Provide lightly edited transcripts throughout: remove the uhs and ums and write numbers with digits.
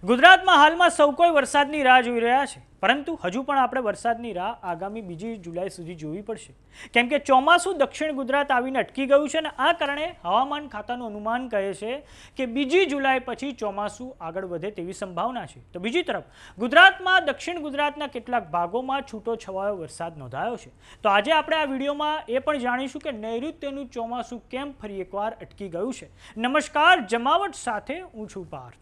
ગુજરાતમાં હાલમાં સૌ કોઈ વરસાદની રાહ જોઈ રહ્યા છે, પરંતુ હજુ પણ આપણે વરસાદની રાહ આગામી 2 જુલાઈ સુધી જોવી પડશે, કેમ કે ચોમાસું દક્ષિણ ગુજરાત આવીને અટકી ગયું છે અને આ કારણે હવામાન ખાતાનું અનુમાન કહે છે કે 2 જુલાઈ પછી ચોમાસું આગળ વધે તેવી સંભાવના છે. તો બીજી તરફ ગુજરાતમાં દક્ષિણ ગુજરાતના કેટલાક ભાગોમાં છૂટો છવાયો વરસાદ નોંધાયો છે. તો આજે આપણે આ વિડીયોમાં એ પણ જાણીશું કે નૈઋત્યનું ચોમાસું કેમ ફરી એકવાર અટકી ગયું છે. નમસ્કાર, જમાવટ સાથે હું છું પાર્થ.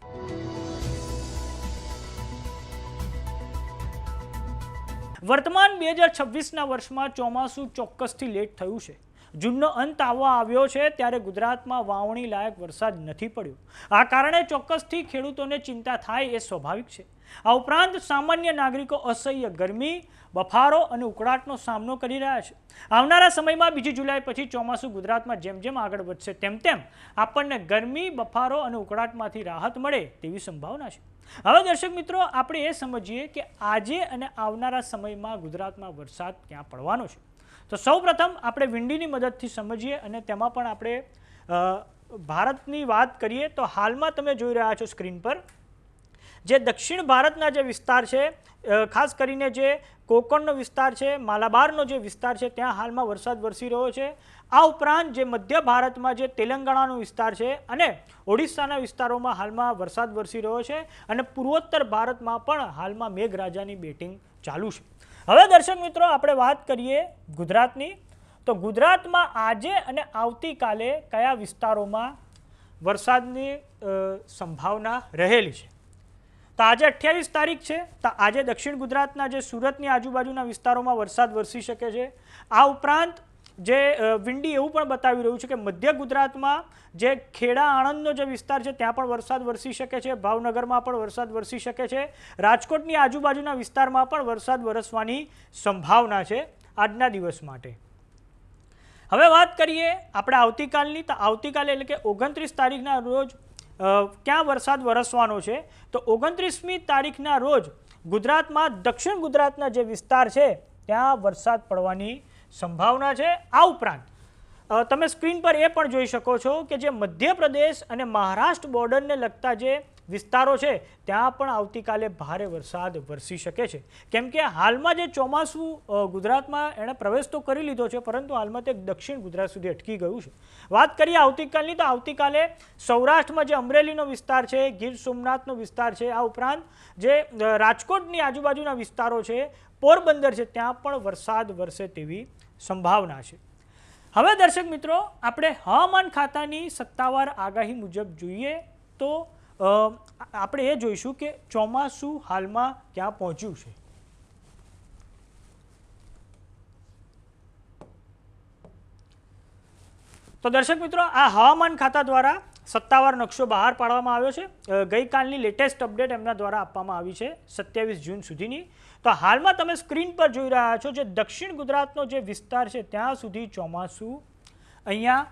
વર્તમાન 2026ના વર્ષમાં ચોમાસું ચોક્કસથી લેટ થયું છે. જૂનનો અંત આવવા આવ્યો છે ત્યારે ગુજરાતમાં વાવણી લાયક વરસાદ નથી પડ્યો. આ કારણે ચોક્કસથી ખેડૂતોને ચિંતા થાય એ સ્વાભાવિક છે. આ ઉપરાંત સામાન્ય નાગરિકો અસહ્ય ગરમી, બફારો અને ઉકળાટનો સામનો કરી રહ્યા છે. આવનારા સમયમાં 2 જુલાઈ પછી ચોમાસું ગુજરાતમાં જેમ જેમ આગળ વધશે તેમ તેમ આપણને ગરમી, બફારો અને ઉકળાટમાંથી રાહત મળે તેવી સંભાવના છે. હવે દર્શક મિત્રો, આપણે એ સમજીએ કે આજે અને આવનારા સમયમાં ગુજરાતમાં વરસાદ ક્યાં પડવાનો છે. તો સૌપ્રથમ આપણે વિંડીની મદદથી સમજીએ અને તેમાં પણ આપણે ભારતની વાત કરીએ. તો હાલમાં તમે જોઈ રહ્યા છો સ્ક્રીન પર જે દક્ષિણ ભારતના જે વિસ્તાર છે, ખાસ કરીને જે કોંકણનો વિસ્તાર છે, માલાબારનો જે વિસ્તાર છે, ત્યાં હાલમાં વરસાદ વરસી રહ્યો છે. આ ઉપરાંત જે મધ્ય ભારતમાં જે તેલંગાણાનો વિસ્તાર છે અને ઓડિશાના વિસ્તારોમાં હાલમાં વરસાદ વરસી રહ્યો છે અને પૂર્વોત્તર ભારતમાં પણ હાલમાં મેઘરાજાની બેટિંગ ચાલુ છે. હવે દર્શક મિત્રો, આપણે વાત કરીએ ગુજરાતની. તો ગુજરાતમાં આજે અને આવતીકાલે કયા વિસ્તારોમાં વરસાદની સંભાવના રહેલી છે. તો આજે 28 તારીખ છે. તો આજે દક્ષિણ ગુજરાતના જે સુરતની આજુબાજુના વિસ્તારોમાં વરસાદ વરસી શકે છે. આ ઉપરાંત જે વિંડી એવું પણ બતાવી રહ્યું છે કે મધ્ય ગુજરાતમાં જે ખેડા આણંદનો જે વિસ્તાર છે ત્યાં પણ વરસાદ વરસી શકે છે. ભાવનગરમાં પણ વરસાદ વરસી શકે છે. રાજકોટની આજુબાજુના વિસ્તારમાં પણ વરસાદ વરસવાની સંભાવના છે આજના દિવસ માટે. હવે વાત કરીએ આપણે આવતીકાલની. તો આવતીકાલે એટલે કે 29 તારીખના રોજ ક્યાં વરસાદ વરસવાનો છે. તો 29મી તારીખના રોજ ગુજરાતમાં દક્ષિણ ગુજરાતના જે વિસ્તાર છે ત્યાં વરસાદ પડવાની સંભાવના છે. આ ઉપરાંત તમે સ્ક્રીન પર એ પણ જોઈ શકો છો કે જે મધ્યપ્રદેશ અને મહારાષ્ટ્ર બોર્ડરને લગતા જે વિસ્તારો છે ત્યાં પણ આવતીકાલે ભારે વરસાદ વરસી શકે છે, કેમ કે હાલમાં જે ચોમાસું ગુજરાતમાં એણે પ્રવેશ તો કરી લીધો છે, પરંતુ હાલમાં તે દક્ષિણ ગુજરાત સુધી અટકી ગયું છે. વાત કરીએ આવતીકાલની. તો આવતીકાલે સૌરાષ્ટ્રમાં જે અમરેલીનો વિસ્તાર છે, ગીર સોમનાથનો વિસ્તાર છે, આ ઉપરાંત જે રાજકોટની આજુબાજુના વિસ્તારો છે, પોરબંદર છે, ત્યાં પણ વરસાદ વરસે તેવી સંભાવના છે. હવે દર્શક મિત્રો, આપણે હવામાન ખાતાની સત્તાવાર આગાહી મુજબ જોઈએ તો આપણે એ જોઈશું કે ચોમાસું હાલમાં ક્યાં પહોંચ્યું છે. તો દર્શક મિત્રો, આ હવામાન ખાતા દ્વારા સત્તાવાર નકશો બહાર પાડવામાં આવ્યો છે. ગઈકાલની લેટેસ્ટ અપડેટ એમના દ્વારા આપવામાં આવી છે 27 જૂન સુધીની. તો હાલમાં તમે સ્ક્રીન પર જોઈ રહ્યા છો જે દક્ષિણ ગુજરાતનો જે વિસ્તાર છે ત્યાં સુધી ચોમાસું અહીંયા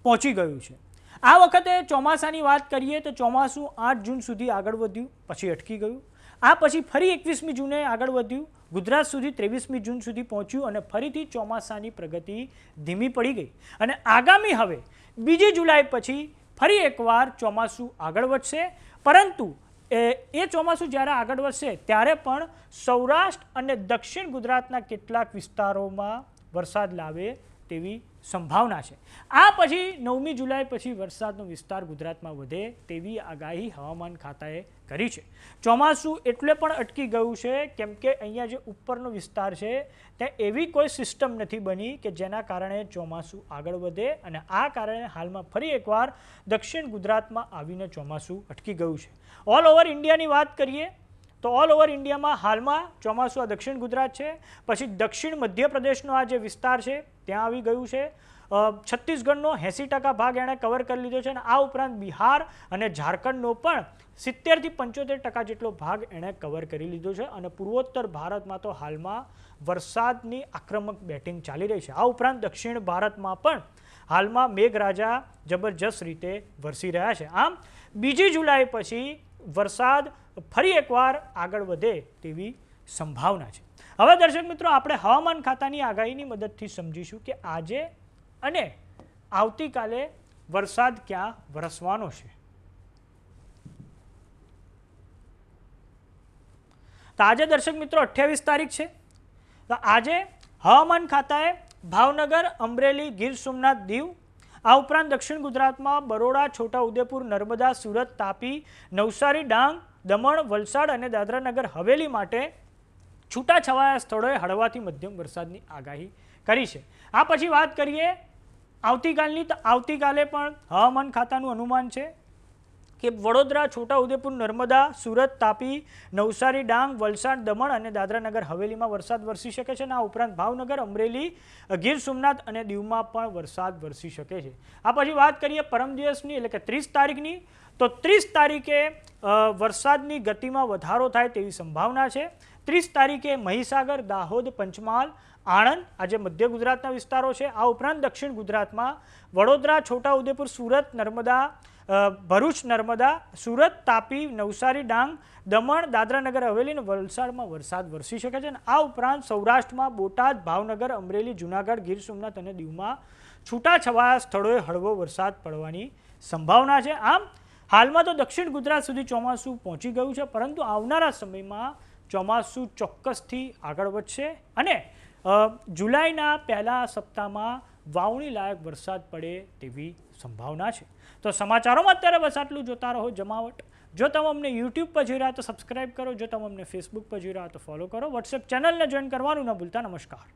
પહોંચી ગયું છે. આ વખતે ચોમાસાની વાત કરીએ તો ચોમાસું 8 જૂન સુધી આગળ વધ્યું, પછી અટકી ગયું. આ પછી ફરી 21મી જૂને આગળ વધ્યું, ગુજરાત સુધી 23મી જૂન સુધી પહોંચ્યું અને ફરીથી ચોમાસાની પ્રગતિ ધીમી પડી ગઈ. અને આગામી હવે 2 જુલાઈ પછી ફરી એકવાર ચોમાસું આગળ વધશે, પરંતુ એ ચોમાસું જ્યારે આગળ વધશે ત્યારે પણ સૌરાષ્ટ્ર અને દક્ષિણ ગુજરાતના કેટલાક વિસ્તારોમાં વરસાદ લાવે તેવી સંભાવના છે. આ પછી 9મી જુલાઈ પછી વરસાદનો વિસ્તાર ગુજરાતમાં વધે તેવી આગાહી હવામાન ખાતાએ કરી છે. ચોમાસું એટલે પણ અટકી ગયું છે કેમ કે અહીંયા જે ઉપરનો વિસ્તાર છે ત્યાં એવી કોઈ સિસ્ટમ નથી બની કે જેના કારણે ચોમાસું આગળ વધે, અને આ કારણે હાલમાં ફરી એકવાર દક્ષિણ ગુજરાતમાં આવીને ચોમાસું અટકી ગયું છે. ઓલ ઓવર ઇન્ડિયાની વાત કરીએ તો ઓલ ઓવર ઇન્ડિયામાં હાલમાં ચોમાસું આ દક્ષિણ ગુજરાત છે, પછી દક્ષિણ મધ્યપ્રદેશનો આ જે વિસ્તાર છે ત્યાં આવી ગયું છે. છત્તીસગઢનો 80% ભાગ એણે કવર કરી લીધો છે અને આ ઉપરાંત બિહાર અને ઝારખંડનો પણ 70થી 75% જેટલો ભાગ એણે કવર કરી લીધો છે. અને પૂર્વોત્તર ભારતમાં તો હાલમાં વરસાદની આક્રમક બેટિંગ ચાલી રહી છે. આ ઉપરાંત દક્ષિણ ભારતમાં પણ હાલમાં મેઘરાજા જબરજસ્ત રીતે વરસી રહ્યા છે. આમ 2 જુલાઈ પછી વરસાદ ફરી એકવાર આગળ વધે તેવી સંભાવના છે. હવે દર્શક મિત્રો, આપણે હવામાન ખાતાની આગાહીની મદદથી સમજીશું કે આજે અને આવતીકાલે વરસાદ ક્યાં વરસવાનો છે. તો આજે દર્શક મિત્રો 28 તારીખ છે. તો આજે હવામાન ખાતાએ ભાવનગર, અમરેલી, ગીર સોમનાથ, દીવ, આ ઉપરાંત દક્ષિણ ગુજરાતમાં બરોડા, છોટાઉદેપુર, નર્મદા, સુરત, તાપી, નવસારી, ડાંગ, દમણ, વલસાડ અને દાદરાનગર હવેલી માટે છૂટાછવાયા સ્થળોએ હળવાથી મધ્યમ વરસાદની આગાહી કરી છે. આ પછી વાત કરીએ આવતીકાલની. તો આવતીકાલે પણ હવામાન ખાતાનું અનુમાન છે કે વડોદરા, છોટાઉદેપુર, નર્મદા, સુરત, તાપી, નવસારી, ડાંગ, વલસાડ, દમણ અને દાદરાનગર હવેલીમાં વરસાદ વરસી શકે છે. અને આ ઉપરાંત ભાવનગર, અમરેલી, ગીર સોમનાથ અને દીવમાં પણ વરસાદ વરસી શકે છે. આ પછી વાત કરીએ પરમ દિવસની એટલે કે 30 તારીખની. તો 30 તારીખે વરસાદની ગતિમાં વધારો થાય તેવી સંભાવના છે. 30 તારીખે મહીસાગર, દાહોદ, પંચમહાલ, આણંદ, આજે મધ્ય ગુજરાતના વિસ્તારો છે. આ ઉપરાંત દક્ષિણ ગુજરાતમાં વડોદરા, છોટાઉદેપુર, સુરત, નર્મદા, ભરૂચ, નર્મદા, સુરત, તાપી, નવસારી, ડાંગ, દમણ, દાદરાનગર હવેલી અને વલસાડમાં વરસાદ વરસી શકે છે. અને આ ઉપરાંત સૌરાષ્ટ્રમાં બોટાદ, ભાવનગર, અમરેલી, જૂનાગઢ, ગીર સોમનાથ અને દીવમાં છૂટાછવાયા સ્થળોએ હળવો વરસાદ પડવાની સંભાવના છે. આમ હાલમાં તો દક્ષિણ ગુજરાત સુધી ચોમાસું પહોંચી ગયું છે, પરંતુ આવનારા સમયમાં ચોમાસું ચોક્કસથી આગળ વધશે અને જુલાઈના પહેલા સપ્તાહમાં વાવણી લાયક વરસાદ પડે તેવી સંભાવના છે. તો સમાચારોમાં અત્યારે બસ આટલું. જોતા રહો જમાવટ. જો તમે અમને યુટ્યુબ પર જોઈ રહ્યા તો સબસ્ક્રાઇબ કરો. જો તમે અમને ફેસબુક પર જોઈ રહ્યા તો ફોલો કરો. વોટ્સએપ ચેનલને જોઈન કરવાનું ન ભૂલતા. નમસ્કાર.